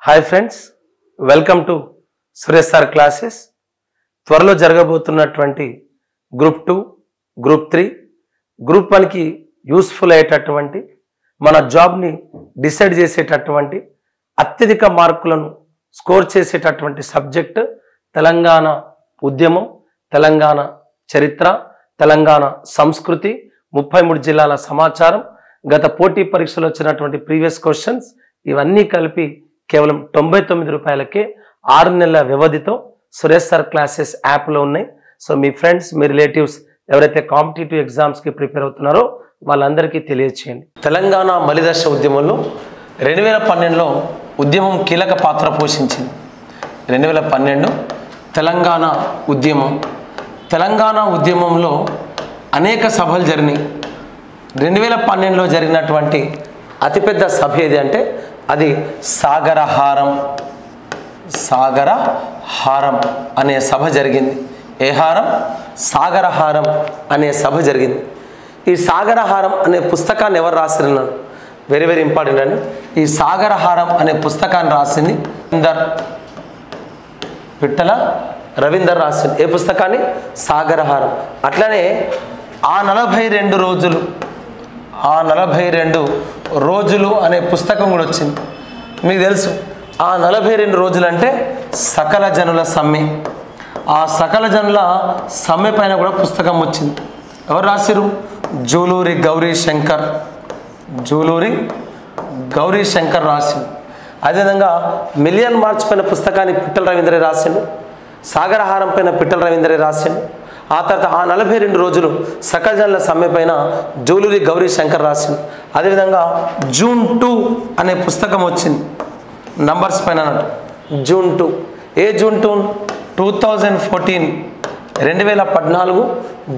Hi friends, welcome to Suresh sir classes. త్వరలో జరగబోతున్నటువంటి group 2, group 3, group 1కి useful అయ్యేటటువంటి మన జాబ్ని డిసైడ్ చేసేటటువంటి అత్యధిక మార్కులను స్కోర్ చేసేటటువంటి సబ్జెక్ట్ తెలంగాణ ఉద్యమం, తెలంగాణ చరిత్ర, తెలంగాణ సంస్కృతి, 33 జిల్లాల సమాచారం, గత పోటీ పరీక్షలో వచ్చినటువంటి ప్రీవియస్ క్వశ్చన్స్ ఇవన్నీ కలిపి కేవలం 99 రూపాయలకే 6 నెలల వ్యవధితో సురేష్ సార్ క్లాసెస్ యాప్లో ఉన్నాయి. సో మీ ఫ్రెండ్స్, మీ రిలేటివ్స్ ఎవరైతే కాంపిటేటివ్ ఎగ్జామ్స్కి ప్రిపేర్ అవుతున్నారో వాళ్ళందరికీ తెలియచేయండి. తెలంగాణ మలిదశ ఉద్యమంలో 2012లో ఉద్యమం కీలక పాత్ర పోషించింది. 2012 తెలంగాణ ఉద్యమం. తెలంగాణ ఉద్యమంలో అనేక సభలు జరిగినాయి. 2012లో జరిగినటువంటి అతిపెద్ద సభ ఏది అంటే అది సాగరహారం అనే సభ జరిగింది. ఏ హారం? సాగరహారం అనే సభ జరిగింది. ఈ సాగరహారం అనే పుస్తకాన్ని ఎవరు రాసిన్నారు? వెరీ వెరీ ఇంపార్టెంట్ అండి. ఈ సాగరహారం అనే పుస్తకాన్ని రాసింది పిట్టల రవీందర్ రాసింది. ఏ పుస్తకాన్ని? సాగరహారం. అట్లనే ఆ 42 రోజులు అనే పుస్తకం కూడా వచ్చింది. మీకు తెలుసు, ఆ 42 రోజులు అంటే సకల జనుల సమ్మె. ఆ సకల జనుల సమ్మె పైన కూడా పుస్తకం వచ్చింది. ఎవరు రాసిరు? జూలూరి గౌరీ శంకర్ రాసిండు. అదేవిధంగా మిలియన్ మార్చ్ పైన పుస్తకాన్ని పిట్టల రవీంద్రే రాసిండు. సాగరహారం పైన పిట్టల రవీంద్రే రాసిండు. ఆ తర్వాత ఆ 42 రోజులు సకల జనుల సమ్మె పైన జూలూరి గౌరీ శంకర్ రాసిండు. అదేవిధంగా జూన్ 2 అనే పుస్తకం వచ్చింది, నంబర్స్ పైన అన్నట్టు. జూన్ 2. ఏ జూన్ 2? 2014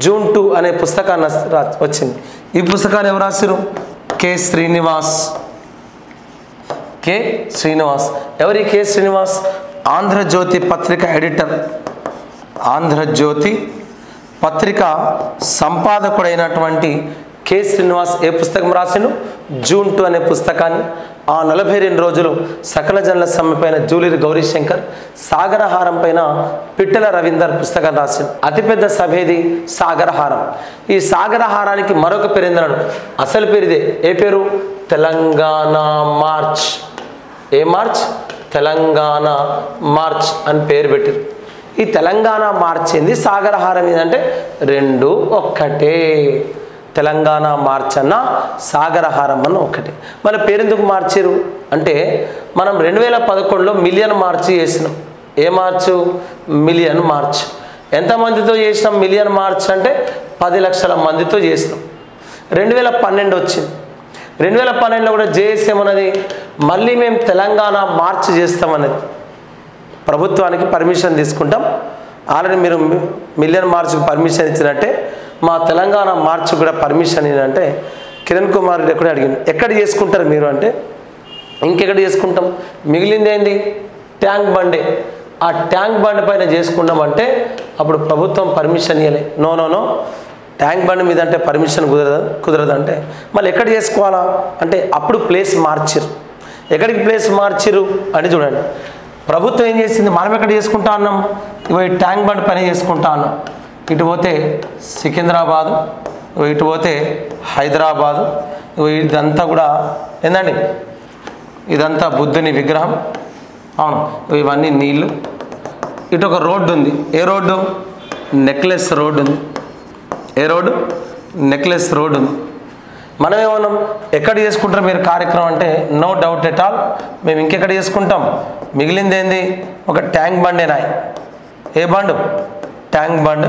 జూన్ 2 అనే పుస్తకాన్ని వచ్చింది. ఈ పుస్తకాన్ని ఎవరు రాసిరు? కె శ్రీనివాస్. ఎవరి కె శ్రీనివాస్? ఆంధ్రజ్యోతి పత్రిక ఎడిటర్, ఆంధ్రజ్యోతి పత్రిక సంపాదకుడైనటువంటి కె శ్రీనివాస్ ఏ పుస్తకం రాసిండు? జూన్ 2 అనే పుస్తకాన్ని. ఆ 42 రోజులు సకల జనుల సమ్మె పైన జూలూరి గౌరీ శంకర్, సాగరహారం పైన పిట్టల రవీందర్ పుస్తకం రాసిండు. అతిపెద్ద సభ ఏది? సాగరహారం. ఈ సాగరహారానికి మరొక పేరు ఏందన్నాడు? అసలు పేరు ఇదే. ఏ పేరు? తెలంగాణ మార్చ్. ఏ మార్చ్? తెలంగాణ మార్చ్ అని పేరు పెట్టారు. ఈ తెలంగాణ మార్చ్ ఏంది, సాగరహారం ఏంటంటే రెండు ఒక్కటే. తెలంగాణ మార్చ్ అన్న సాగరహారం అన్న ఒక్కటే. మన పేరెందుకు మార్చారు అంటే మనం 2011లో మిలియన్ మార్చ్ చేసినాం. ఏ మార్చు? Million March. ఎంతమందితో చేసినాం మిలియన్ మార్చ్ అంటే 10 లక్షల మందితో చేసినాం. 2012 వచ్చింది. 2012లో కూడా జేఎస్ఎం అన్నది మళ్ళీ మేము తెలంగాణ మార్చ్ చేస్తామన్నది. ప్రభుత్వానికి పర్మిషన్ తీసుకుంటాం. ఆల్రెడీ మీరు మిలియన్ మార్చ్కి పర్మిషన్ ఇచ్చినట్టే మా తెలంగాణ మార్చ్ కూడా పర్మిషన్ ఏంటంటే కిరణ్ కుమార్ రెడ్డి కూడా అడిగింది, ఎక్కడ చేసుకుంటారు మీరు అంటే, ఇంకెక్కడ చేసుకుంటాం, మిగిలింది ఏంటి? ట్యాంక్ బండే. ఆ ట్యాంక్ బండ్ పైన చేసుకుంటామంటే అప్పుడు ప్రభుత్వం పర్మిషన్ ఇవ్వలే. నో ట్యాంక్ బండ్ మీద అంటే పర్మిషన్ కుదరదు అంటే మళ్ళీ ఎక్కడ చేసుకోవాలా అంటే అప్పుడు ప్లేస్ మార్చిరు. ఎక్కడికి ప్లేస్ మార్చిరు అంటే చూడండి, ప్రభుత్వం ఏం చేసింది, మనం ఎక్కడ చేసుకుంటా అన్నాం, ఇవి ట్యాంక్ బండ్ పని చేసుకుంటా అన్నాం. ఇటు పోతే సికింద్రాబాదు, ఇటు పోతే హైదరాబాదు, ఇదంతా కూడా ఏందండి, ఇదంతా బుద్ధుని విగ్రహం. అవును, ఇవన్నీ నీళ్ళు. ఇటు ఒక రోడ్డు ఉంది. ఏ రోడ్డు? నెక్లెస్ రోడ్డు ఉంది. ఏ రోడ్డు? నెక్లెస్ రోడ్డు ఉంది. మనం ఏమన్నాం, ఎక్కడ చేసుకుంటారు మీరు కార్యక్రమం అంటే నో డౌట్ ఎట్ ఆల్ మేము ఇంకెక్కడ చేసుకుంటాం, మిగిలింది ఏంది, ఒక ట్యాంక్ బండేనా. ఏ బండ్? Tank bund.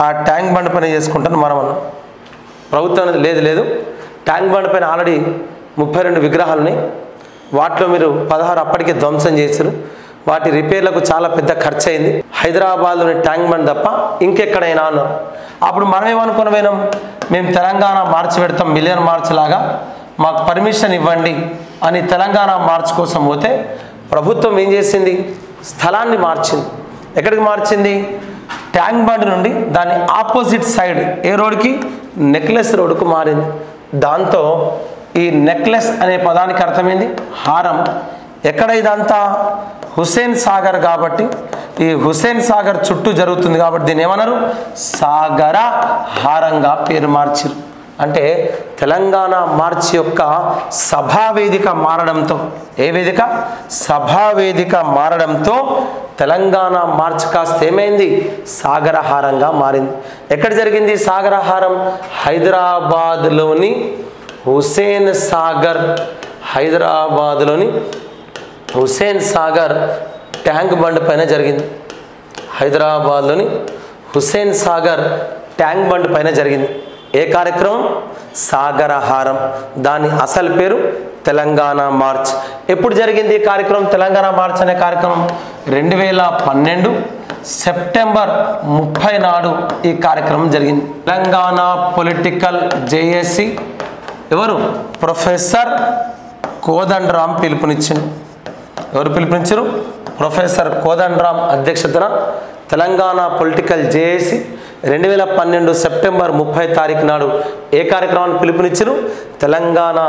ఆ ట్యాంక్ బండ్ పైన చేసుకుంటాను మనం అన్నాం. ప్రభుత్వం లేదు ట్యాంక్ బండ్ పైన ఆల్రెడీ 32 విగ్రహాలు ఉన్నాయి. వాటిలో మీరు 16 అప్పటికే ధ్వంసం చేశారు. వాటి రిపేర్లకు చాలా పెద్ద ఖర్చు అయింది. హైదరాబాద్లోని ట్యాంక్ బండ్ తప్ప ఇంకెక్కడైనా అన్నారు. అప్పుడు మనం ఏమనుకుని పోయినాం, మేము తెలంగాణ మార్చి పెడతాం మిలియన్ మార్చ్ లాగా, మాకు పర్మిషన్ ఇవ్వండి అని తెలంగాణ మార్చ్ కోసం పోతే ప్రభుత్వం ఏం చేసింది, స్థలాన్ని మార్చింది. ఎక్కడికి మార్చింది? ట్యాంక్ బండ్ నుండి దాని ఆపోజిట్ సైడ్ ఏ రోడ్కి? నెక్లెస్ రోడ్కు మారింది. దాంతో ఈ నెక్లెస్ అనే పదానికి అర్థమైంది హారం. ఎక్కడ ఇదంతా హుస్సేన్ సాగర్ కాబట్టి ఈ హుస్సేన్ సాగర్ చుట్టూ జరుగుతుంది కాబట్టి దీన్ని ఏమన్నారు సాగర హారంగా పేరు మార్చారు. అంటే తెలంగాణ మార్చ్ యొక్క సభావేదిక మారడంతో ఏ వేదిక సభావేదిక మారడంతో తెలంగాణ మార్చ్ కాస్త ఏమైంది సాగరహారంగా మారింది. ఎక్కడ జరిగింది సాగరహారం హైదరాబాద్లోని హుస్సేన్ సాగర్ హైదరాబాద్లోని హుస్సేన్ సాగర్ ట్యాంక్ బండ్ పైన జరిగింది. హైదరాబాద్లోని హుస్సేన్ సాగర్ ట్యాంక్ బండ్ పైన జరిగింది. ఏ కార్యక్రమం సాగరహారం. దాని అసలు పేరు తెలంగాణ మార్చ్. ఎప్పుడు జరిగింది ఈ కార్యక్రమం తెలంగాణ మార్చ్ అనే కార్యక్రమం 2012 సెప్టెంబర్ 30 నాడు ఈ కార్యక్రమం జరిగింది. తెలంగాణ పొలిటికల్ జేఏసీ ఎవరు ప్రొఫెసర్ కోదండరాం పిలుపునిచ్చింది. ఎవరు పిలుపునిచ్చారు ప్రొఫెసర్ కోదండరాం అధ్యక్షతన తెలంగాణ పొలిటికల్ జేఏసీ 2012 సెప్టెంబర్ 30 తారీఖు నాడు ఏ కార్యక్రమాన్ని పిలుపునిచ్చారు తెలంగాణ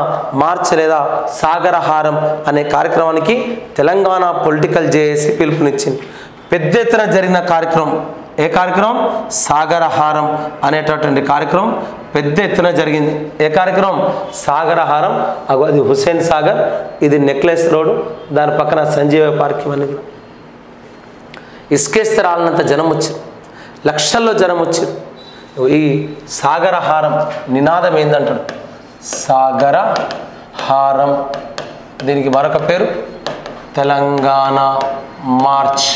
మార్చ్ లేదా సాగరహారం అనే కార్యక్రమానికి తెలంగాణ పొలిటికల్ జేఏసీ పిలుపునిచ్చింది. పెద్ద ఎత్తున జరిగిన కార్యక్రమం ఏ కార్యక్రమం సాగరహారం అనేటటువంటి కార్యక్రమం పెద్ద ఎత్తున జరిగింది. ఏ కార్యక్రమం సాగరహారం. అది హుస్సేన్ సాగర్, ఇది నెక్లెస్ రోడ్, దాని పక్కన సంజీవ పార్క్, ఇవన్నీ కూడా ఇసుకేస్తే రాలినంత జనం వచ్చారు, లక్షల్లో జనం వచ్చారు. ఈ సాగరహారం నినాదం ఏందంటాడు సాగరహారం. దీనికి మరొక పేరు తెలంగాణ మార్చ్.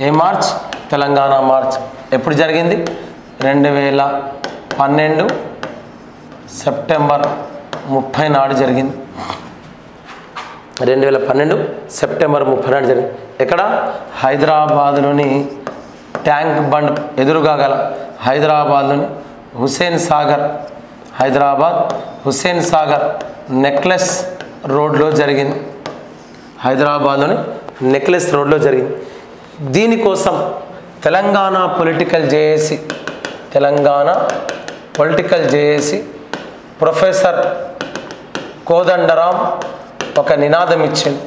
ఏ మార్చ్ తెలంగాణ మార్చ్. ఎప్పుడు జరిగింది 2012 సెప్టెంబర్ 30 నాడు జరిగింది. 2012 సెప్టెంబర్ 30 నాడు జరిగింది. ఎక్కడ హైదరాబాద్లోని ట్యాంక్ బండ్ ఎదురుగా గల హైదరాబాద్లోని హుస్సేన్ సాగర్ హైదరాబాద్ హుస్సేన్ సాగర్ నెక్లెస్ రోడ్లో జరిగింది. హైదరాబాద్లోని నెక్లెస్ రోడ్లో జరిగింది. దీనికోసం Telangana political JAC professor Kodandaram ఒక నినాదం ఇచ్చింది.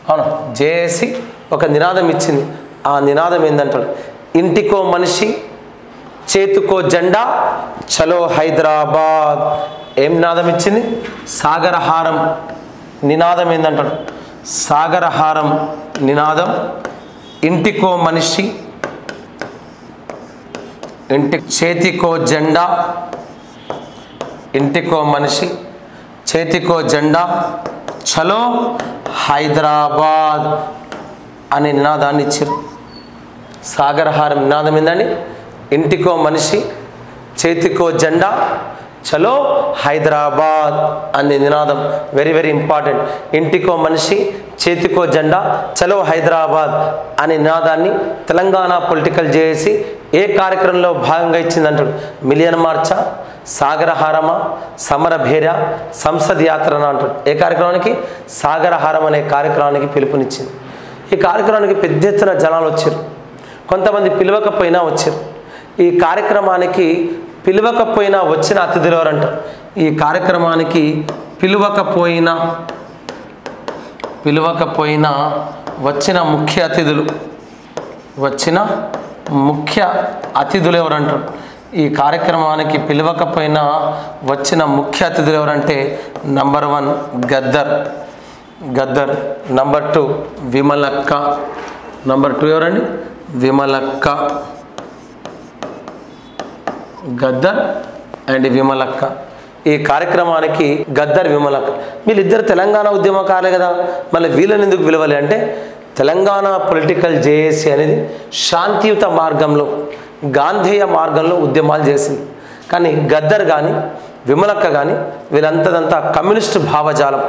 అవును జేఏసీ ఒక నినాదం ఇచ్చింది. ఆ నినాదం ఏంటంటాడు ఇంటికో మనిషి చేతుకో జెండా చలో హైదరాబాద్. ఏం నినాదం ఇచ్చింది సాగరహారం నినాదం ఏంటంటాడు సాగరహారం నినాదం ఇంటికో మనిషి చేతికో జెండా ఇంటికో మనిషి చేతికో జెండా చలో హైదరాబాద్ అనే నినాదాన్ని ఇచ్చారు. సాగరహారం నినాదం ఏందండి ఇంటికో మనిషి చేతికో జెండా చలో హైదరాబాద్ అనే నినాదం వెరీ వెరీ ఇంపార్టెంట్. ఇంటికో మనిషి చేతికో జెండా చలో హైదరాబాద్ అనే నినాదాన్ని తెలంగాణ పొలిటికల్ జేఏసీ ఏ కార్యక్రమంలో భాగంగా ఇచ్చిందంటాడు మిలియన్ మార్చా సాగరహారమా సమరభేర్య సంసద్ యాత్రన అంటాడు. ఏ కార్యక్రమానికి సాగరహారం అనే కార్యక్రమానికి పిలుపునిచ్చింది. ఈ కార్యక్రమానికి పెద్ద ఎత్తున జనాలు వచ్చారు. కొంతమంది పిలవకపోయినా వచ్చారు. ఈ కార్యక్రమానికి పిలవకపోయినా వచ్చిన అతిథులు ఎవరంటారు ఈ కార్యక్రమానికి పిలవకపోయినా వచ్చిన ముఖ్య అతిథులు ఎవరంటారు ఈ కార్యక్రమానికి పిలవకపోయినా వచ్చిన ముఖ్య అతిథులు ఎవరంటే number 1 Gaddar, number 2 Vimalakka, number 2 ఎవరండి విమలక్క, గద్దర్ అండ్ విమలక్క. ఈ కార్యక్రమానికి గద్దర్ విమలక్క వీళ్ళిద్దరు తెలంగాణ ఉద్యమకారులే కదా, మళ్ళీ వీళ్ళని ఎందుకు పిలవాలి అంటే తెలంగాణ పొలిటికల్ జేఏసీ అనేది శాంతియుత మార్గంలో గాంధేయ మార్గంలో ఉద్యమాలు చేసింది. కానీ గద్దర్ కానీ విమలక్క కానీ వీళ్ళంతదంతా కమ్యూనిస్టు భావజాలం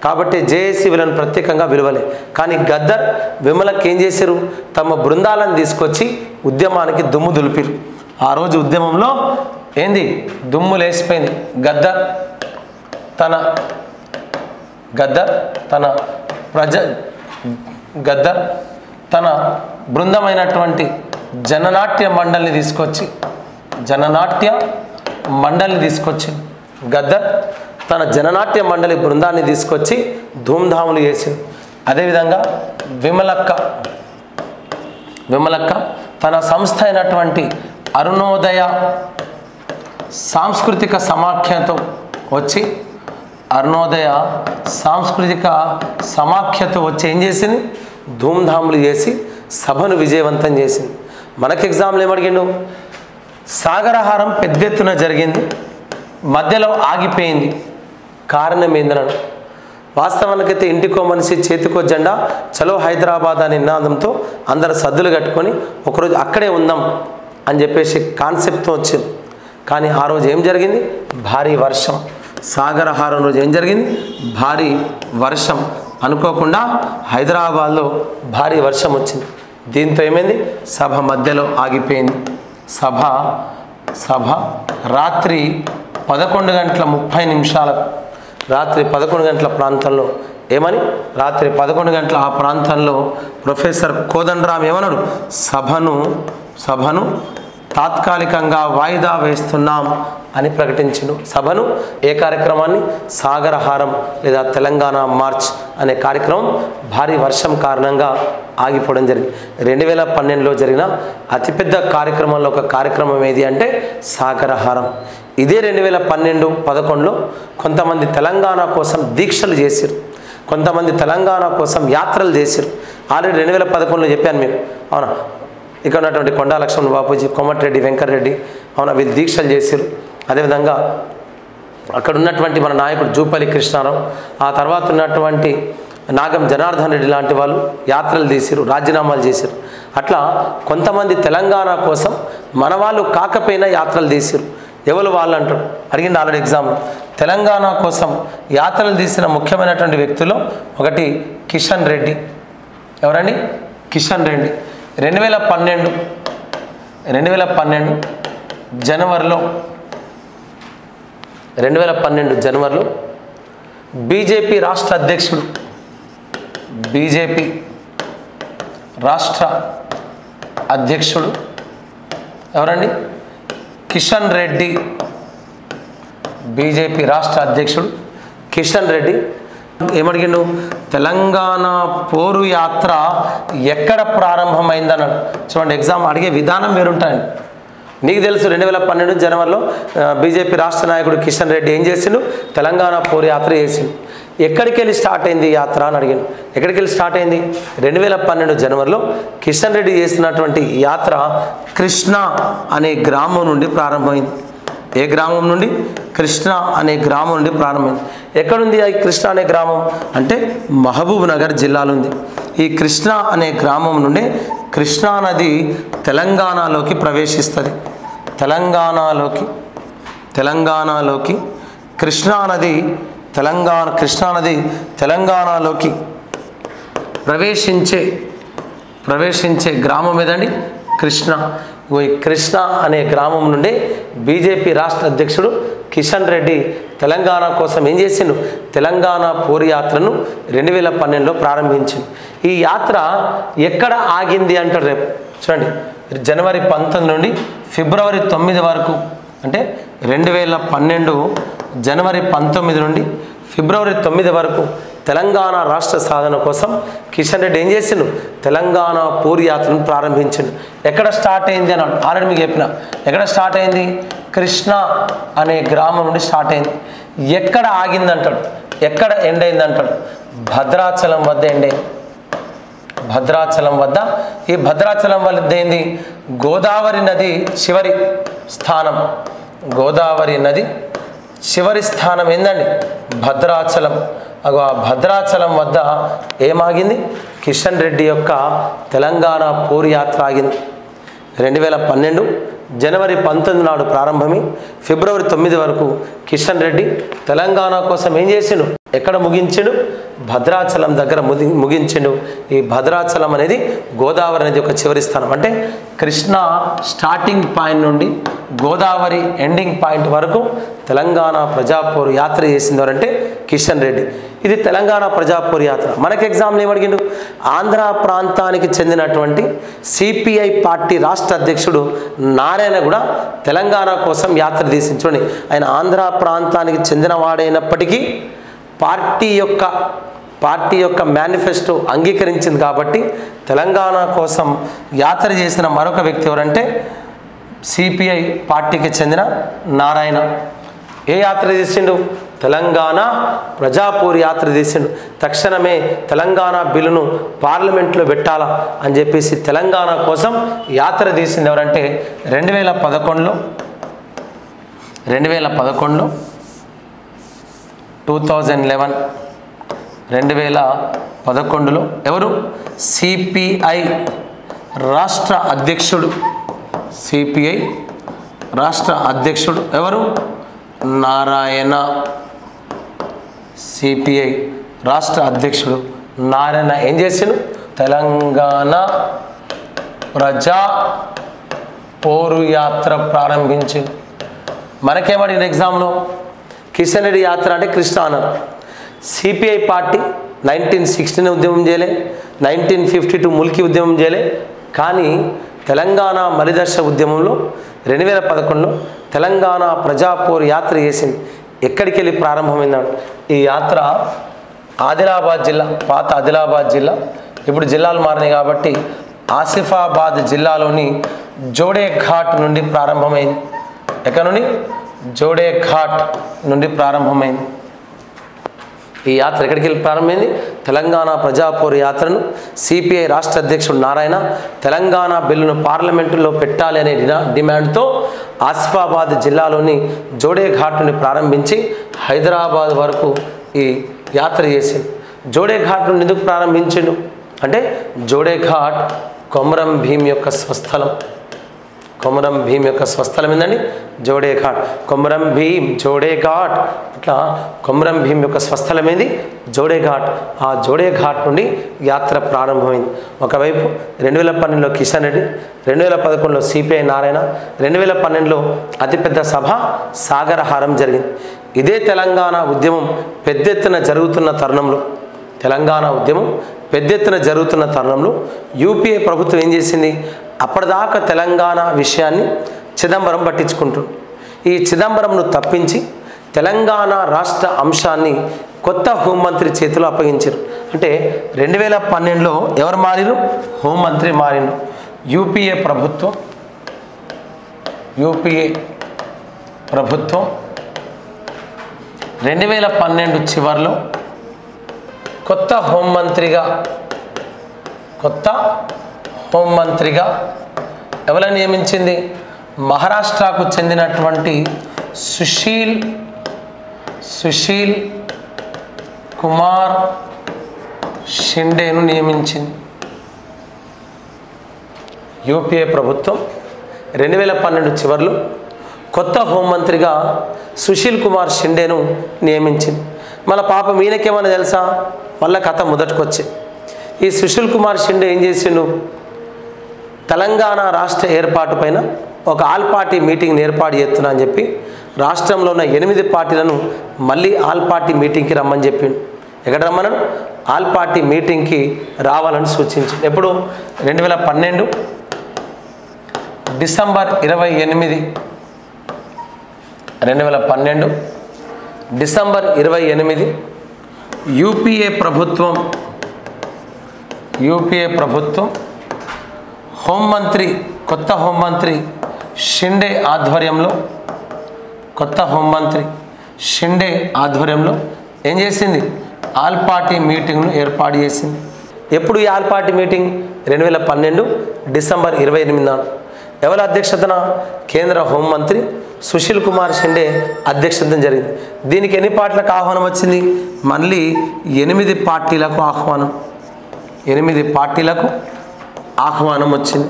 కాబట్టి జేఏసీ వీళ్ళని ప్రత్యేకంగా విలువలే. కానీ గద్దర్ విమలక్క ఏం చేశారు తమ బృందాలను తీసుకొచ్చి ఉద్యమానికి దుమ్ము దులిపిరు. ఆ రోజు ఉద్యమంలో ఏంది దుమ్ము లేసిపోయింది. గద్దర్ తన బృందమైనటువంటి జననాట్య మండలిని తీసుకొచ్చి గద్దర్ తన జననాట్య మండలి బృందాన్ని తీసుకొచ్చి ధూమ్ధాములు చేసింది. అదేవిధంగా విమలక్క తన సంస్థ అయినటువంటి అరుణోదయ సాంస్కృతిక సమాఖ్యతో వచ్చి ఏం చేసింది, ధూమ్ధాములు చేసి సభను విజయవంతం చేసింది. మనకి ఎగ్జామ్లు ఏమడిగిండు, సాగరహారం పెద్ద ఎత్తున జరిగింది, మధ్యలో ఆగిపోయింది, కారణం ఏందన్నాడు. వాస్తవానికైతే ఇంటికో మనిషి చేతికో జెండా చలో హైదరాబాద్ అనే నినాదంతో అందరు సద్దులు కట్టుకొని ఒకరోజు అక్కడే ఉందాం అని చెప్పేసి కాన్సెప్ట్తో వచ్చింది. కానీ ఆ రోజు ఏం జరిగింది, భారీ వర్షం. సాగరహారం రోజు ఏం జరిగింది, భారీ వర్షం. అనుకోకుండా హైదరాబాద్లో భారీ వర్షం వచ్చింది. దీంతో ఏమైంది, సభ మధ్యలో ఆగిపోయింది. సభ రాత్రి 11:30 రాత్రి 11 గంటల ప్రాంతంలో రాత్రి 11 గంటల ఆ ప్రాంతంలో ప్రొఫెసర్ కోదండరాం ఏమన్నాడు, సభను తాత్కాలికంగా వాయిదా వేస్తున్నాం అని ప్రకటించిండు. సభను ఏ కార్యక్రమాన్ని, సాగరహారం లేదా తెలంగాణ మార్చ్ అనే కార్యక్రమం భారీ వర్షం కారణంగా ఆగిపోవడం జరిగింది. 2012లో జరిగిన అతిపెద్ద కార్యక్రమంలో ఒక కార్యక్రమం ఏది అంటే సాగరహారం. ఇదే 2012-11లో కొంతమంది తెలంగాణ కోసం దీక్షలు చేశారు, కొంతమంది తెలంగాణ కోసం యాత్రలు చేశారు. ఆల్రెడీ 2011లో చెప్పాను మీకు, అవునా. ఇక్కడ ఉన్నటువంటి కొండా లక్ష్మణ బాపూజీ, కోమటిరెడ్డి వెంకటరెడ్డి, అవునా, వీళ్ళు దీక్షలు చేశారు. అదేవిధంగా అక్కడ ఉన్నటువంటి మన నాయకుడు జూపల్లి కృష్ణారావు, ఆ తర్వాత ఉన్నటువంటి నాగం జనార్దన్ రెడ్డి లాంటి వాళ్ళు యాత్రలు తీశారు, రాజీనామాలు చేశారు. అట్లా కొంతమంది తెలంగాణ కోసం మన వాళ్ళు కాకపోయినా యాత్రలు తీశారు. ఎవరు వాళ్ళు అంటారు, అడిగింది ఆల్రెడీ ఎగ్జామ్. తెలంగాణ కోసం యాత్రలు తీసిన ముఖ్యమైనటువంటి వ్యక్తులు ఒకటి కిషన్ రెడ్డి. ఎవరండి, కిషన్ రెడ్డి. 2012 జనవరిలో బీజేపీ రాష్ట్ర అధ్యక్షుడు ఎవరండి, కిషన్ రెడ్డి. బీజేపీ రాష్ట్ర అధ్యక్షుడు కిషన్ రెడ్డి ఏమడిగిండు, తెలంగాణ పోరు యాత్ర ఎక్కడ ప్రారంభమైందన్నాడు. చూడండి, ఎగ్జామ్ అడిగే విధానం వేరుంటాయండి. నీకు తెలుసు 2012 జనవరిలో బీజేపీ రాష్ట్ర నాయకుడు కిషన్ రెడ్డి ఏం చేసిండు, తెలంగాణ పోరు యాత్ర చేసిండు. ఎక్కడికి వెళ్ళి స్టార్ట్ అయింది యాత్ర అని అడిగాను. ఎక్కడికి వెళ్ళి స్టార్ట్ అయింది, 2012 జనవరిలో కిషన్ రెడ్డి చేసినటువంటి యాత్ర కృష్ణా అనే గ్రామం నుండి ప్రారంభమైంది. ఏ గ్రామం నుండి, కృష్ణా అనే గ్రామం నుండి ప్రారంభమైంది. ఎక్కడుంది ఈ కృష్ణా అనే గ్రామం అంటే మహబూబ్ నగర్ జిల్లాలో ఉంది. ఈ కృష్ణా అనే గ్రామం నుండి కృష్ణా నది తెలంగాణలోకి ప్రవేశిస్తుంది. తెలంగాణలోకి కృష్ణా నది తెలంగాణలోకి ప్రవేశించే గ్రామం ఏదండి, కృష్ణ. ఈ కృష్ణ అనే గ్రామం నుండి బీజేపీ రాష్ట్ర అధ్యక్షుడు కిషన్ రెడ్డి తెలంగాణ కోసం ఏం చేసిండు, తెలంగాణ పోరు యాత్రను 2012లో ప్రారంభించింది. ఈ యాత్ర ఎక్కడ ఆగింది అంటారు. రేపు చూడండి, జనవరి 19 నుండి ఫిబ్రవరి 9 వరకు, అంటే 2012 జనవరి 19 నుండి ఫిబ్రవరి 9 వరకు తెలంగాణ రాష్ట్ర సాధన కోసం కిషన్ రెడ్డి ఏం చేసిండు, తెలంగాణ పోరు యాత్రను ప్రారంభించిండు. ఎక్కడ స్టార్ట్ అయింది అని ఆల్రెడీ మీకు చెప్పిన. ఎక్కడ స్టార్ట్ అయింది, కృష్ణ అనే గ్రామం నుండి స్టార్ట్ అయింది. ఎక్కడ ఆగింది అంటాడు, ఎక్కడ ఎండ్ అయింది అంటాడు, భద్రాచలం వద్ద ఎండ్ అయింది. భద్రాచలం వద్ద. ఈ భద్రాచలం వద్ద ఏంది, గోదావరి నది చివరి స్థానం. గోదావరి నది చివరి స్థానం ఏందండి, భద్రాచలం. ఆ భద్రాచలం వద్ద ఏమాగింది, కిషన్ రెడ్డి యొక్క తెలంగాణ పోరు యాత్ర ఆగింది. 2012 జనవరి 19 నాడు ప్రారంభమై ఫిబ్రవరి 9 వరకు కిషన్ రెడ్డి తెలంగాణ కోసం ఏం చేసిండు, ఎక్కడ ముగించిండు, భద్రాచలం దగ్గర ముగించిండు. ఈ భద్రాచలం అనేది గోదావరి నది యొక్క చివరి స్థానం. అంటే కృష్ణా స్టార్టింగ్ పాయింట్ నుండి గోదావరి ఎండింగ్ పాయింట్ వరకు తెలంగాణ ప్రజాపోరు యాత్ర చేసింది ఎవరంటే కిషన్ రెడ్డి. ఇది తెలంగాణ ప్రజాపోరు యాత్ర. మనకి ఎగ్జామ్లో ఏమడిగిండు, ఆంధ్ర ప్రాంతానికి చెందినటువంటి సిపిఐ పార్టీ రాష్ట్ర అధ్యక్షుడు నారాయణ కూడా తెలంగాణ కోసం యాత్ర తీసింది. చూడండి, ఆయన ఆంధ్ర ప్రాంతానికి చెందినవాడైనప్పటికీ పార్టీ యొక్క పార్టీ యొక్క మేనిఫెస్టో అంగీకరించింది కాబట్టి తెలంగాణ కోసం యాత్ర చేసిన మరొక వ్యక్తి ఎవరంటే సిపిఐ పార్టీకి చెందిన నారాయణ. ఏ యాత్ర చేసిండు? తెలంగాణ ప్రజాపూర్ యాత్ర చేసిండు. తక్షణమే తెలంగాణ బిల్లును పార్లమెంట్లో పెట్టాలా అని చెప్పేసి తెలంగాణ కోసం యాత్ర తీసింది ఎవరంటే 2011లో 2011లో ఎవరు? సిపిఐ రాష్ట్ర అధ్యక్షుడు ఎవరు? నారాయణ. సిపిఐ రాష్ట్ర అధ్యక్షుడు నారాయణ ఏం చేసిండు? తెలంగాణ ప్రజా పోరు యాత్ర ప్రారంభించింది. మనకేమడిన ఎగ్జామ్లో కిషన్ రెడ్డి యాత్ర అంటే కృష్ణ అన్నారు. సిపిఐ పార్టీ 1916 ఉద్యమం చేయలే, 1952 ముల్కీ ఉద్యమం చేయలే, కానీ తెలంగాణ మలిదశ ఉద్యమంలో 2011లో తెలంగాణ ప్రజాపోరు యాత్ర చేసింది. ఎక్కడికి వెళ్ళి ప్రారంభమైందంటే ఈ యాత్ర ఆదిలాబాద్ జిల్లా, పాత ఆదిలాబాద్ జిల్లా, ఇప్పుడు జిల్లాలు మారినాయి కాబట్టి ఆసిఫాబాద్ జిల్లాలోని జోడేఘాట్ నుండి ప్రారంభమైంది. ఎక్కడ నుండి? జోడేఘాట్ నుండి ప్రారంభమైంది. ఈ యాత్ర ఎక్కడికి వెళ్ళి ప్రారంభమైంది? తెలంగాణ ప్రజాపోరు యాత్రను సిపిఐ రాష్ట్ర అధ్యక్షుడు నారాయణ తెలంగాణ బిల్లును పార్లమెంటులో పెట్టాలి అనే డిమాండ్తో ఆసిఫాబాద్ జిల్లాలోని జోడేఘాట్ నుండి ప్రారంభించి హైదరాబాద్ వరకు ఈ యాత్ర చేసింది. జోడేఘాట్ నుండి ఎందుకు ప్రారంభించిండు అంటే జోడేఘాట్ కొమరం భీం యొక్క స్వస్థలం. కొమరం భీం యొక్క స్వస్థలం ఏందండి? జోడేఘాట్. కొమరం భీం, జోడేఘాట్, ఇట్లా కొమరం భీం యొక్క స్వస్థలం ఏంది? జోడేఘాట్. ఆ జోడేఘాట్ నుండి యాత్ర ప్రారంభమైంది. ఒకవైపు 2012లో కిషన్ రెడ్డి, 2011లో సిపిఐ నారాయణ, 2012లో అతిపెద్ద సభ సాగరహారం జరిగింది. ఇదే తెలంగాణ ఉద్యమం పెద్ద ఎత్తున జరుగుతున్న తరుణంలో యూపీఏ ప్రభుత్వం ఏం చేసింది? అప్పటిదాకా తెలంగాణ విషయాన్ని చిదంబరం పట్టించుకుంటుంది. ఈ చిదంబరంను తప్పించి తెలంగాణ రాష్ట్ర అంశాన్ని కొత్త హోంమంత్రి చేతిలో అప్పగించారు. అంటే 2012లో ఎవరు మారిరు? హోంమంత్రి మారిండు. యూపీఏ ప్రభుత్వం 2012 చివరిలో కొత్త హోంమంత్రిగా ఎవరిని నియమించింది? మహారాష్ట్రకు చెందినటువంటి సుశీల్ కుమార్ షిండేను నియమించింది. యూపీఏ ప్రభుత్వం 2012 చివరిలో కొత్త హోంమంత్రిగా సుశీల్ కుమార్ షిండేను నియమించింది. మళ్ళీ పాపం ఈయనకేమన్నా తెలుసా? మళ్ళీ కథ మొదటికొచ్చింది. ఈ సుశీల్ కుమార్ షిండే ఏం చేసిండు? తెలంగాణ రాష్ట్ర ఏర్పాటు పైన ఒక ఆల్ పార్టీ మీటింగ్ని ఏర్పాటు చేస్తున్నా అని చెప్పి రాష్ట్రంలో ఉన్న 8 పార్టీలను మళ్ళీ ఆల్ పార్టీ మీటింగ్కి రమ్మని చెప్పిండు. ఎక్కడ రమ్మన్నాడు? ఆల్ పార్టీ మీటింగ్కి రావాలని సూచించింది. ఎప్పుడు? 2012 డిసెంబర్ 28 యూపీఏ ప్రభుత్వం కొత్త హోంమంత్రి షిండే ఆధ్వర్యంలో ఏం చేసింది? ఆల్ పార్టీ మీటింగ్ను ఏర్పాటు చేసింది. ఎప్పుడు ఈ ఆల్ పార్టీ మీటింగ్? 2012 డిసెంబర్ 28 నాడు. ఎవరి అధ్యక్షతన? కేంద్ర హోంమంత్రి సుశీల్ కుమార్ షిండే అధ్యక్షతన జరిగింది. దీనికి ఎన్ని పార్టీలకు ఆహ్వానం వచ్చింది? మళ్ళీ 8 పార్టీలకు ఆహ్వానం. 8 పార్టీలకు ఆహ్వానం వచ్చింది.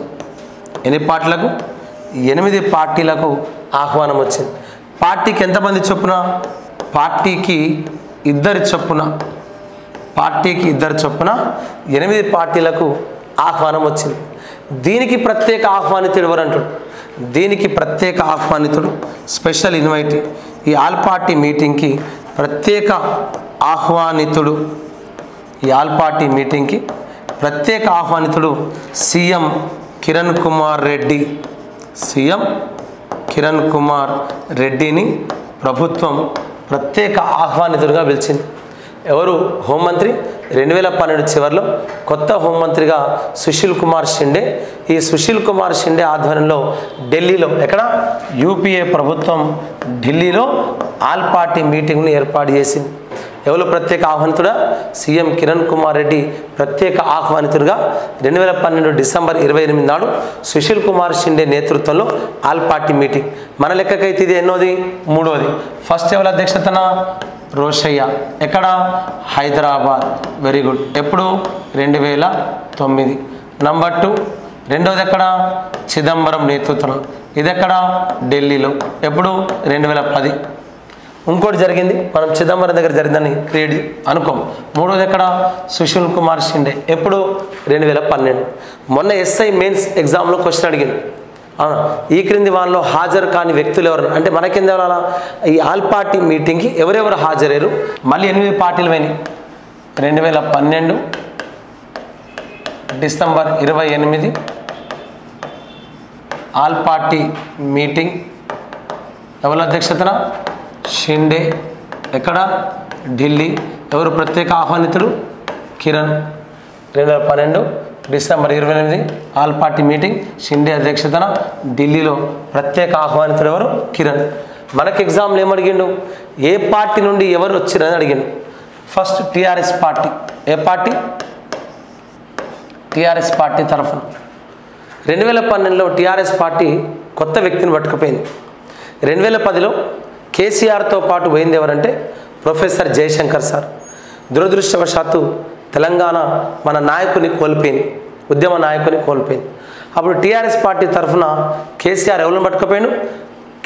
ఎన్ని పార్టీలకు? 8 పార్టీలకు ఆహ్వానం వచ్చింది. పార్టీకి ఎంతమంది చొప్పున? పార్టీకి ఇద్దరు చొప్పున 8 పార్టీలకు ఆహ్వానం వచ్చింది. దీనికి ప్రత్యేక ఆహ్వానితుడు ఎవరంటాడు? దీనికి ప్రత్యేక ఆహ్వానితుడు, స్పెషల్ ఇన్వైటీ, ఈ ఆల్ పార్టీ మీటింగ్కి ప్రత్యేక ఆహ్వానితుడు, సీఎం కిరణ్ కుమార్ రెడ్డిని ప్రభుత్వం ప్రత్యేక ఆహ్వానితుడిగా పిలిచింది. ఎవరు? హోంమంత్రి 2012 చివరిలో కొత్త హోంమంత్రిగా సుశీల్ కుమార్ షిండే, ఈ సుశీల్ కుమార్ షిండే ఆధ్వర్యంలో ఢిల్లీలో ఎక్కడ యూపీఏ ప్రభుత్వం ఢిల్లీలో ఆల్ పార్టీ మీటింగ్ను ఏర్పాటు చేసింది. ఎవరు ప్రత్యేక ఆహ్వానితుడా? సీఎం కిరణ్ కుమార్ రెడ్డి ప్రత్యేక ఆహ్వానితుడిగా 2012 డిసెంబర్ 28 నాడు సుశీల్ కుమార్ షిండే నేతృత్వంలో ఆల్ పార్టీ మీటింగ్. మన లెక్కకైతే ఇది ఎన్నోది? 3వది. ఫస్ట్ ఎవరి అధ్యక్షతన? రోషయ్య. ఎక్కడ? హైదరాబాద్. Very good. ఎప్పుడు? 2009. నంబర్ 2 రెండోది ఎక్కడ? చిదంబరం నేతృత్వం. ఇది ఎక్కడ? ఢిల్లీలో. ఎప్పుడు? 2010. ఇంకోటి జరిగింది, మనం చిదంబరం దగ్గర జరిగిందని క్రియేట్ అనుకోం. 3వది ఎక్కడ? సుశీల్ కుమార్ షిండే. ఎప్పుడు? 2012. మొన్న ఎస్ఐ మెయిన్స్ ఎగ్జామ్లో క్వశ్చన్ అడిగింది. ఈ క్రింది వాళ్ళలో హాజరు కాని వ్యక్తులు ఎవరు అంటే మనకింద ఈ ఆల్ పార్టీ మీటింగ్కి ఎవరెవరు హాజరయ్యారు? మళ్ళీ 8 పార్టీలు పోయినాయి. 2012 డిసెంబర్ 28 ఆల్ పార్టీ మీటింగ్. ఎవరి అధ్యక్షతన? షిండే. ఎక్కడ? ఢిల్లీ. ఎవరు ప్రత్యేక ఆహ్వానితులు? Kiran. 2012 December 28 all party meeting, Shinde అధ్యక్షతన ఢిల్లీలో. ప్రత్యేక ఆహ్వానితులు ఎవరు? కిరణ్. మనకి ఎగ్జామ్లో ఏమడిగిండు? ఏ పార్టీ నుండి ఎవరు వచ్చిరని అడిగిండు. First TRS party. ఏ పార్టీ? టీఆర్ఎస్ పార్టీ తరఫున 2012లో టీఆర్ఎస్ పార్టీ కొత్త వ్యక్తిని పట్టుకుపోయింది. 2010లో కేసీఆర్తో పాటు పోయింది ఎవరంటే ప్రొఫెసర్ జయశంకర్ సార్. దురదృష్టవశాత్తు తెలంగాణ మన నాయకుని కోల్పోయింది, ఉద్యమ నాయకుని కోల్పోయింది. అప్పుడు టీఆర్ఎస్ పార్టీ తరఫున కేసీఆర్ ఎవరిని పట్టుకుపోయాడు?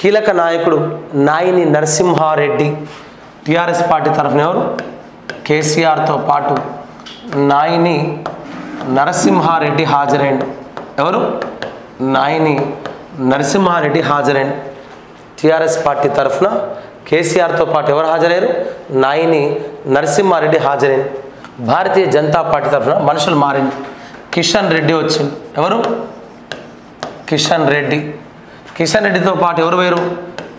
కీలక నాయకుడు నాయిని నరసింహారెడ్డి. టీఆర్ఎస్ పార్టీ తరఫున ఎవరు? కేసీఆర్తో పాటు నాయిని నరసింహారెడ్డి హాజరైండు. ఎవరు? నాయిని నరసింహారెడ్డి హాజరైండు. టీఆర్ఎస్ పార్టీ తరఫున కేసీఆర్తో పాటు ఎవరు హాజరయ్యారు? నాయిని నరసింహారెడ్డి హాజరైంది. భారతీయ జనతా పార్టీ తరఫున మనుషులు మారింది. కిషన్ రెడ్డి వచ్చింది. ఎవరు? కిషన్ రెడ్డి. కిషన్ రెడ్డితో పాటు ఎవరు వేరు?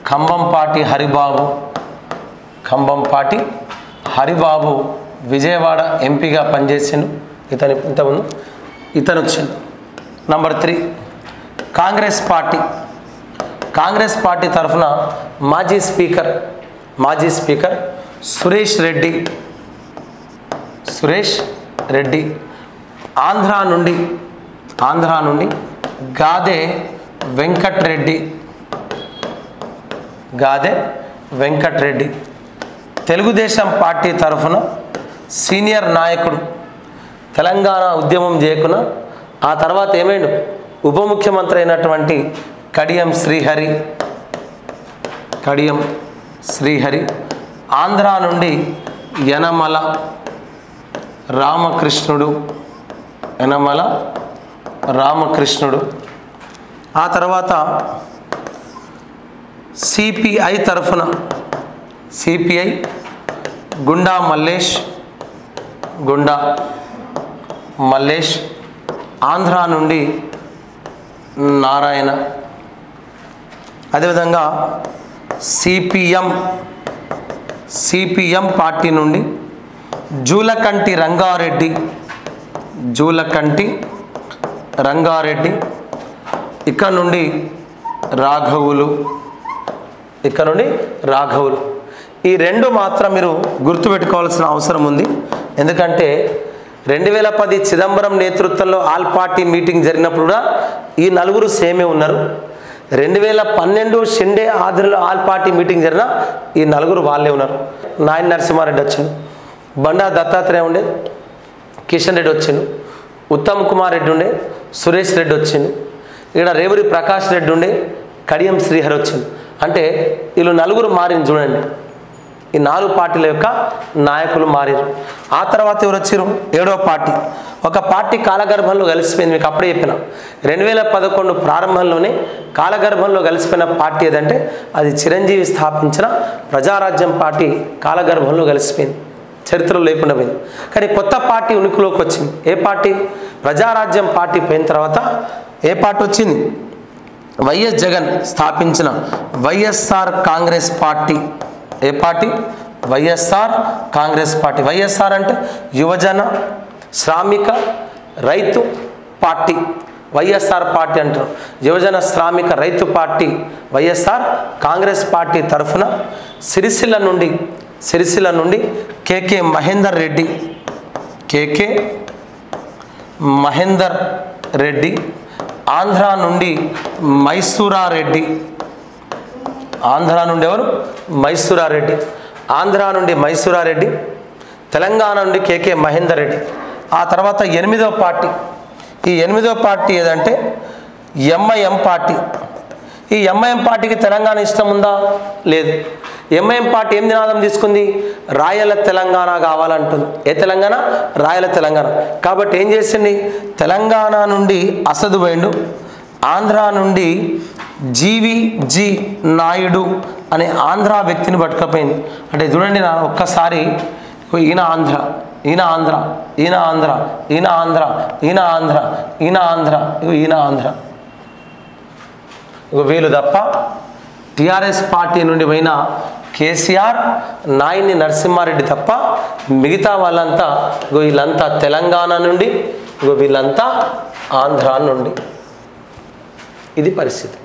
ఖమ్మంపాటి హరిబాబు. ఖమ్మంపాటి హరిబాబు విజయవాడ ఎంపీగా పనిచేసిండు. ఇంతకుముందు ఇతను వచ్చిండు. Number 3 Congress party. Congress party తరఫున మాజీ స్పీకర్ సురేష్ రెడ్డి. ఆంధ్రా నుండి గాదే వెంకట్రెడ్డి. తెలుగుదేశం పార్టీ తరఫున సీనియర్ నాయకుడు, తెలంగాణ ఉద్యమం చేయకున్నా ఆ తర్వాత ఏమైండు? ఉప ముఖ్యమంత్రి అయినటువంటి కడియం శ్రీహరి. ఆంధ్రా నుండి యనమల రామకృష్ణుడు. ఆ తర్వాత సిపిఐ తరఫున గుండా మల్లేష్. ఆంధ్రా నుండి నారాయణ. అదేవిధంగా సిపిఎం పార్టీ నుండి జూలకంటి రంగారెడ్డి. ఇక్కడ నుండి రాఘవులు. ఈ 2 మాత్రం మీరు గుర్తుపెట్టుకోవాల్సిన అవసరం ఉంది. ఎందుకంటే 2010 చిదంబరం నేతృత్వంలో ఆల్ పార్టీ మీటింగ్ జరిగినప్పుడు కూడా ఈ 4 సేమే ఉన్నారు. 2012 షిండే ఆధ్వర్యంలో ఆల్ పార్టీ మీటింగ్ జరిగిన ఈ 4 వాళ్ళే ఉన్నారు. నాయన నరసింహారెడ్డి వచ్చిండు, బండా దత్తాత్రేయ ఉండే, కిషన్ రెడ్డి వచ్చిండు, ఉత్తమ్ కుమార్ రెడ్డి ఉండే, సురేష్ రెడ్డి వచ్చిండు, ఇక్కడ రేవూరి ప్రకాష్ రెడ్డి ఉండే, కడియం శ్రీహరి వచ్చిండు. అంటే వీళ్ళు 4 మారింది చూడండి. ఈ 4 పార్టీల యొక్క నాయకులు మారారు. ఆ తర్వాత ఎవరు వచ్చారు? 7వ పార్టీ. ఒక పార్టీ కాలగర్భంలో కలిసిపోయింది. మీకు అప్పుడే చెప్పిన 2011 ప్రారంభంలోనే కాలగర్భంలో కలిసిపోయిన పార్టీ ఏదంటే అది చిరంజీవి స్థాపించిన ప్రజారాజ్యం పార్టీ కాలగర్భంలో కలిసిపోయింది, చరిత్రలో లేకుండా పోయింది. కానీ కొత్త పార్టీ ఉనికిలోకి వచ్చింది. ఏ పార్టీ? ప్రజారాజ్యం పార్టీ పోయిన తర్వాత ఏ పార్టీ వచ్చింది? వైఎస్ జగన్ స్థాపించిన వైఎస్ఆర్ కాంగ్రెస్ పార్టీ. ఏ పార్టీ? వైఎస్ఆర్ కాంగ్రెస్ పార్టీ. వైఎస్ఆర్ అంటే యువజన శ్రామిక రైతు పార్టీ, వైఎస్ఆర్ పార్టీ అంటారు. యువజన శ్రామిక రైతు పార్టీ వైఎస్ఆర్ కాంగ్రెస్ పార్టీ తరఫున సిరిసిల్ల నుండి కేకే మహేందర్ రెడ్డి, ఆంధ్ర నుండి మైసూరారెడ్డి, ఆంధ్ర నుండి ఎవరు? మైసూరారెడ్డి. ఆంధ్ర నుండి మైసూరారెడ్డి, తెలంగాణ నుండి కేకే మహేందర్ రెడ్డి. ఆ తర్వాత 8వ పార్టీ. ఈ 8వ పార్టీ ఏదంటే ఎంఐఎం పార్టీ. ఈ ఎంఐఎం పార్టీకి తెలంగాణ ఇష్టం ఉందా? లేదు. ఎంఐఎం పార్టీ ఏం నినాదం తీసుకుంది? రాయల తెలంగాణ కావాలంటుంది. ఏ తెలంగాణ? రాయల తెలంగాణ. కాబట్టి ఏం చేసింది? తెలంగాణ నుండి అసదు వేండు, ఆంధ్ర నుండి జీవిజీ నాయుడు అనే ఆంధ్ర వ్యక్తిని పట్టుకపోయింది. అంటే చూడండి నా ఒక్కసారి, ఈయన ఆంధ్ర, ఈయన ఆంధ్ర, ఈయన ఆంధ్ర, ఈయన ఆంధ్ర, ఈయన ఆంధ్ర, ఈయన ఆంధ్ర, ఈయన ఆంధ్ర. వీళ్ళు తప్ప టిఆర్ఎస్ పార్టీ నుండి పోయిన కేసీఆర్, నాయని నరసింహారెడ్డి తప్ప మిగతా వాళ్ళంతా వీళ్ళంతా తెలంగాణ నుండి, వీళ్ళంతా ఆంధ్ర నుండి. ఇది పరిస్థితి.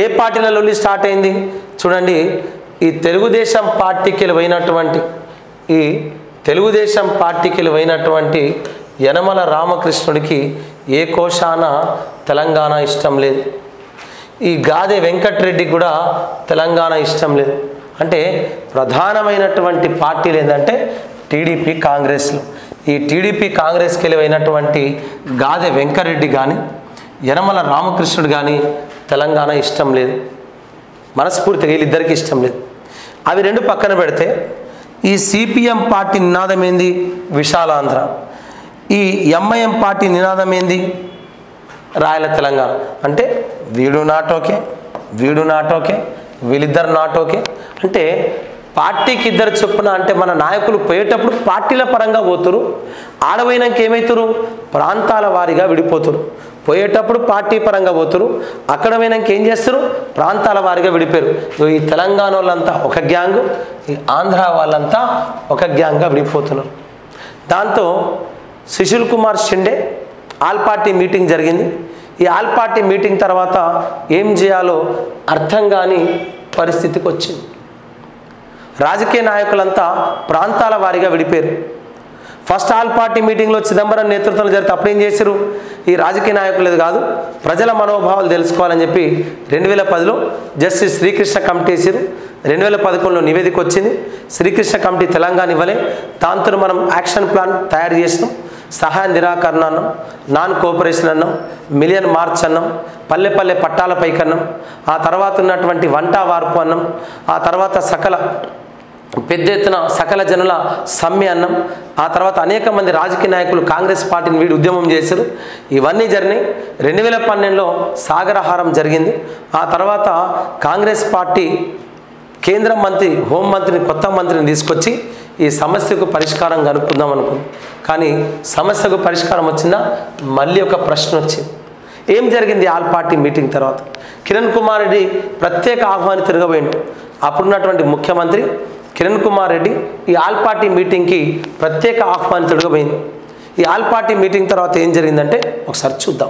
ఏ పార్టీలలో స్టార్ట్ అయింది చూడండి. ఈ తెలుగుదేశం పార్టీకి పోయినటువంటి యనమల రామకృష్ణుడికి ఏ కోశాన తెలంగాణ ఇష్టం లేదు. ఈ గాదె వెంకటరెడ్డి కూడా తెలంగాణ ఇష్టం లేదు. అంటే ప్రధానమైనటువంటి పార్టీలు ఏంటంటే టీడీపీ, కాంగ్రెస్లు. ఈ టీడీపీ కాంగ్రెస్కి వెళ్ళినటువంటి గాదె వెంకటరెడ్డి కానీ యనమల రామకృష్ణుడు కానీ తెలంగాణ ఇష్టం లేదు. మనస్ఫూర్తిగా వీళ్ళిద్దరికీ ఇష్టం లేదు. అవి రెండు పక్కన పెడితే ఈ సిపిఎం పార్టీ నినాదం ఏంది? విశాలాంధ్ర. ఈ ఎంఐఎం పార్టీ నినాదం ఏంది? రాయల తెలంగాణ. అంటే వీడు నాటోకే, వీళ్ళిద్దరు నాటోకే. అంటే పార్టీకి ఇద్దరు చొప్పున. అంటే మన నాయకులు పోయేటప్పుడు పార్టీల పరంగా పోతురు, ఆడపోయినాక ఏమవుతారు? ప్రాంతాల వారీగా విడిపోతురు. పోయేటప్పుడు పార్టీ పరంగా పోతురు, అక్కడ పోయినాక ఏం చేస్తారు? ప్రాంతాల వారీగా విడిపోయారు. ఈ తెలంగాణ వాళ్ళంతా ఒక గ్యాంగు, ఈ ఆంధ్ర వాళ్ళంతా ఒక గ్యాంగ్గా విడిపోతున్నారు. దాంతో Sushil Kumar Shinde all party meeting జరిగింది. ఈ ఆల్ పార్టీ మీటింగ్ తర్వాత ఏం చేయాలో అర్థం కాని పరిస్థితికి వచ్చింది. రాజకీయ నాయకులంతా ప్రాంతాల వారీగా విడిపోయారు. ఫస్ట్ ఆల్ పార్టీ మీటింగ్లో చిదంబరం నేతృత్వంలో జరిగితే అప్పుడు ఏం చేశారు? ఈ రాజకీయ నాయకులేదు కాదు, ప్రజల మనోభావాలు తెలుసుకోవాలని చెప్పి 2010లో జస్టిస్ శ్రీకృష్ణ కమిటీ వేసారు. 2011లో నివేదిక వచ్చింది. శ్రీకృష్ణ కమిటీ తెలంగాణ ఇవ్వలే. దాంతో మనం యాక్షన్ ప్లాన్ తయారు చేసినాం. సహాయ నిరాకరణ అన్నాం, నాన్ కోఆపరేషన్ అన్నాం, మిలియన్ మార్చ్ అన్నాం, పల్లె పల్లె పట్టాల పైకన్నాం, ఆ తర్వాత ఉన్నటువంటి వంట వార్పు అన్నాం, ఆ తర్వాత పెద్ద ఎత్తున సకల జనుల సమ్మె అన్నం, ఆ తర్వాత అనేక మంది రాజకీయ నాయకులు కాంగ్రెస్ పార్టీని వీడి ఉద్యమం చేశారు. ఇవన్నీ జరిగినాయి. 2012లో సాగరహారం జరిగింది. ఆ తర్వాత కాంగ్రెస్ పార్టీ కేంద్ర మంత్రి, హోంమంత్రిని, కొత్త మంత్రిని తీసుకొచ్చి ఈ సమస్యకు పరిష్కారం కనుక్కుందాం అనుకుంది. కానీ సమస్యకు పరిష్కారం వచ్చిందా? మళ్ళీ ఒక ప్రశ్న వచ్చింది. ఏం జరిగింది ఆల్ పార్టీ మీటింగ్ తర్వాత? కిరణ్ కుమార్ రెడ్డి ప్రత్యేక ఆహ్వానితుడిగా పోయిండు. అప్పుడున్నటువంటి ముఖ్యమంత్రి కిరణ్ కుమార్ రెడ్డి ఈ ఆల్ పార్టీ మీటింగ్కి ప్రత్యేక ఆహ్వానితుడిగా పోయింది. ఈ ఆల్ పార్టీ మీటింగ్ తర్వాత ఏం జరిగిందంటే ఒకసారి చూద్దాం.